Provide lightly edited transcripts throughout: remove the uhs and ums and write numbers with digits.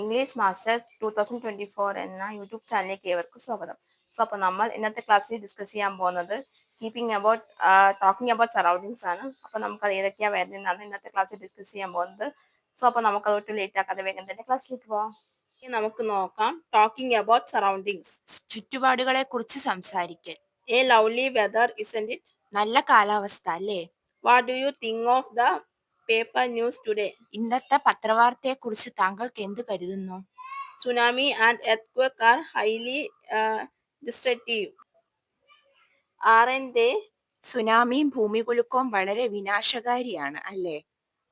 English masters 2024 എന്ന YouTube ചാനലിലേക്ക് ഏവർക്കും സ്വാഗതം. അപ്പോൾ നമ്മൾ ഇന്നത്തെ ക്ലാസ്സിൽ ഡിസ്കസ് ചെയ്യാൻ പോകുന്നത് ടോക്കിംഗ് അബൌട്ട് സറൗണ്ടിങ്സ് ആണ്. അപ്പോൾ നമുക്കത് ഏതൊക്കെയാണ് വരുന്നതെന്നാണ് ഇന്നത്തെ ക്ലാസ്സിൽ ഡിസ്കസ് ചെയ്യാൻ പോകുന്നത്. അപ്പോൾ നമുക്ക് അതൊട്ട് ലേറ്റ് ആക്കാതെ വേഗം തന്നെ ക്ലാസ്സിലേക്ക് പോവാം. ഇനി നമുക്ക് നോക്കാം ടോക്കിംഗ് അബൌട്ട് സറൗണ്ടിങ്സ്. ചുറ്റുപാടുകളെ കുറിച്ച് സംസാരിക്കൽ. A lovely weather isn't it? നല്ല കാലാവസ്ഥ അല്ലേ? What do you think of the paper news today? ഇന്നത്തെ പത്രവാർത്തയെ കുറിച്ച് താങ്കൾക്ക് എന്ത് കരുതുന്നു? Tsunami and earthquake are highly destructive, aren't they? സുനാമിയും ഭൂമികുലുക്കവും വളരെ വിനാശകാരിയാണ് അല്ലേ?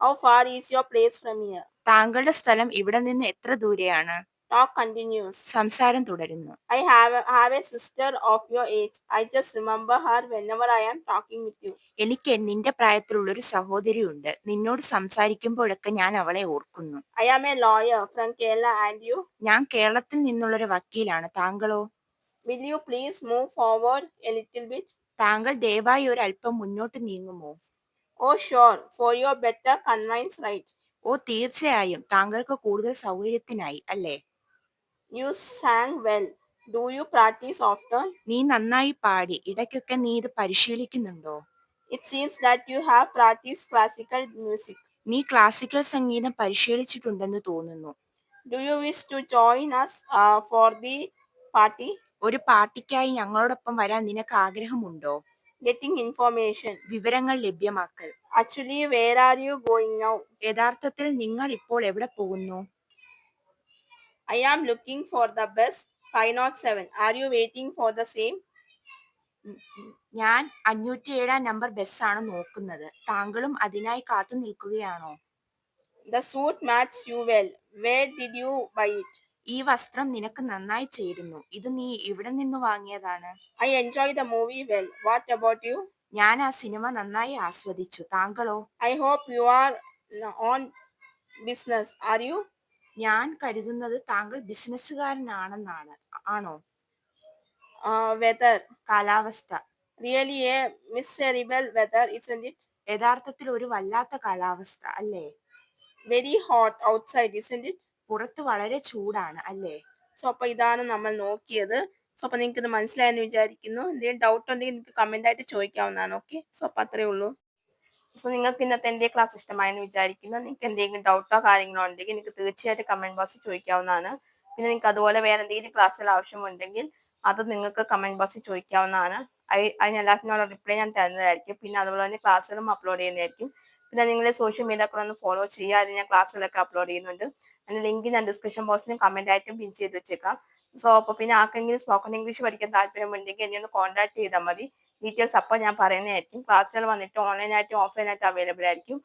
How far is your place from here? താങ്കളുടെ സ്ഥലം ഇവിടെ നിന്ന് എത്ര ദൂരെയാണ്? Talk continues. സംസാരം തുടരുന്നു. I have a sister of your age. I just remember her whenever I am talking with you. എനിക്ക് നിന്റെ പ്രായത്തിലുള്ളൊരു സഹോദരിയുണ്ട്. നിന്നോട് സംസാരിക്കുമ്പോഴൊക്കെ ഞാൻ അവളെ ഓർക്കുന്നു. I am a lawyer from Kerala, and you? ഞാൻ കേരളത്തിൽ നിന്നുള്ളൊരു വക്കീലാണ്. താങ്കളോ? Will you please move forward a little bit? താങ്കൾ ദയവായി ഒരു അല്പം മുന്നോട്ട് നീങ്ങുമോ? Oh sure, for your better convenience, right? ഓ തീർച്ചയായും, താങ്കൾക്ക് കൂടുതൽ സൗകര്യത്തിനായി അല്ലേ? You sang well. Do you practice often? നീ നന്നായി പാടി. ഇടയ്ക്കൊക്കെ നീ ഇത് പരിശീലിക്കുന്നുണ്ടോ? It seems that you have practiced classical music. നീ ക്ലാസിക്കൽ സംഗീതം പരിശീലിച്ചിട്ടുണ്ടെന്ന് തോന്നുന്നു. Do you wish to join us for the party? ഒരു പാർട്ടിക്കായി ഞങ്ങളോടൊപ്പം വരാൻ നിനക്ക് ആഗ്രഹമുണ്ടോ? Getting information. വിവരങ്ങൾ ലഭ്യമാക്കൽ. Actually, where are you going now? യഥാർത്ഥത്തിൽ നിങ്ങൾ ഇപ്പോൾ എവിടെ പോകുന്നു? I am looking for the bus 507. Are you waiting for the same? ഞാൻ 507 നമ്പർ ബസ്സാണ് നോക്കുന്നത്. താങ്കളും അതിനായി കാത്തു നിൽക്കുകയാണോ? The suit matches you well. Where did you buy it? ഈ വസ്ത്രം നിനക്ക് നന്നായി ചേരുന്നു. ഇത് നീ ഇവിടെ നിന്ന് വാങ്ങിയതാണ്. I enjoy the movie well. What about you? ഞാൻ ആ സിനിമ നന്നായി ആസ്വദിച്ചു. താങ്കളോ? I hope you are on business. Are you? ഞാൻ കരുതുന്നത് താങ്കൾ ബിസിനസ്സുകാരനാണെന്നാണ്. ആണോ? Weather. കാലാവസ്ഥ. Really a miserable weather, isn't it? യഥാർത്ഥത്തിൽ ഒരു വല്ലാത്ത കാലാവസ്ഥ അല്ലേ? Very hot outside, isn't it? പുറത്ത് വളരെ ചൂടാണ് അല്ലേ? അപ്പോൾ ഇതാണ് നമ്മൾ നോക്കിയത്. അപ്പോൾ നിങ്ങൾക്ക് ഇത് മനസ്സിലായെന്ന് വിചാരിക്കുന്നു. എന്തെങ്കിലും ഡൗട്ട് ഉണ്ടെങ്കിൽ നിങ്ങൾക്ക് കമന്റ് ആയിട്ട് ചോദിക്കാവുന്നതാണ്. ഓക്കെ, അപ്പോൾ അത്രേ ഉള്ളൂ. നിങ്ങൾക്ക് ഇന്നത്തെ എൻ്റെ ക്ലാസ് ഇഷ്ടമായെന്ന് വിചാരിക്കുന്നു. നിങ്ങൾക്ക് എന്തെങ്കിലും ഡൗട്ടോ കാര്യങ്ങളോ ഉണ്ടെങ്കിൽ നിങ്ങൾക്ക് തീർച്ചയായിട്ടും കമന്റ് ബോക്സിൽ ചോദിക്കാവുന്നതാണ്. പിന്നെ നിങ്ങൾക്ക് അതുപോലെ വേറെ എന്തെങ്കിലും ക്ലാസ്സുകൾ ആവശ്യമുണ്ടെങ്കിൽ അത് നിങ്ങൾക്ക് കമന്റ് ബോക്സിൽ ചോദിക്കാവുന്നതാണ്. അതിനെല്ലാത്തിനുള്ള റിപ്ലൈ ഞാൻ തരുന്നതായിരിക്കും. പിന്നെ അതുപോലെ തന്നെ ക്ലാസ്സുകളും അപ്ലോഡ് ചെയ്യുന്നതായിരിക്കും. പിന്നെ നിങ്ങളുടെ സോഷ്യൽ മീഡിയ കൂടെ ഒന്ന് ഫോളോ ചെയ്യുക. അതിന് ഞാൻ ക്ലാസ്സുകളൊക്കെ അപ്ലോഡ് ചെയ്യുന്നുണ്ട്. അതിന്റെ ലിങ്ക് ഞാൻ ഡിസ്ക്രിപ്ഷൻ ബോക്സിലും കമന്റ് ആയിട്ടും പിൻ ചെയ്ത് വെച്ചേക്കാം. അപ്പോൾ പിന്നെ ആർക്കെങ്കിലും സ്പോക്കൺ ഇംഗ്ലീഷ് പഠിക്കാൻ താല്പര്യമുണ്ടെങ്കിൽ എന്നെ ഒന്ന് കോൺടാക്ട് ചെയ്താൽ മതി. ഡീറ്റെയിൽസ് അപ്പോൾ ഞാൻ പറയുന്നതായിരിക്കും. ക്ലാസ്സുകൾ വന്നിട്ട് ഓൺലൈനായിട്ടും ഓഫ്ലൈനായിട്ടും അവൈലബിൾ ആയിരിക്കും.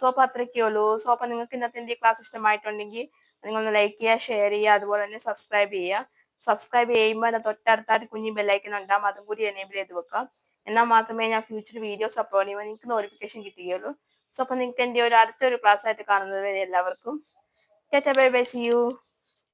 അപ്പോൾ അത്രയ്ക്കേ ഉള്ളൂ. അപ്പോൾ നിങ്ങൾക്ക് ഇന്നത്തെ എൻ്റെ ക്ലാസ് ഇഷ്ടമായിട്ടുണ്ടെങ്കിൽ നിങ്ങളൊന്ന് ലൈക്ക് ചെയ്യുക, ഷെയർ ചെയ്യുക, അതുപോലെ തന്നെ സബ്സ്ക്രൈബ് ചെയ്യുക. സബ്സ്ക്രൈബ് ചെയ്യുമ്പോൾ അതിന് തൊട്ടടുത്തായിട്ട് കുഞ്ഞു ബെല്ലൈക്കൻ ഉണ്ടാകും. അതും കൂടി എനേബിൾ ചെയ്ത് വെക്കാം. എന്നാൽ മാത്രമേ ഞാൻ ഫ്യൂച്ചർ വീഡിയോസ് അപ്ലോഡ് ചെയ്യുമ്പോൾ നിങ്ങൾക്ക് നോട്ടിഫിക്കേഷൻ കിട്ടുകയുള്ളൂ. അപ്പോൾ നിങ്ങൾക്ക് എൻ്റെ അടുത്തൊരു ക്ലാസ് ആയിട്ട് കാണുന്നത് വരെ എല്ലാവർക്കും ബൈ ബൈ, സീ യു.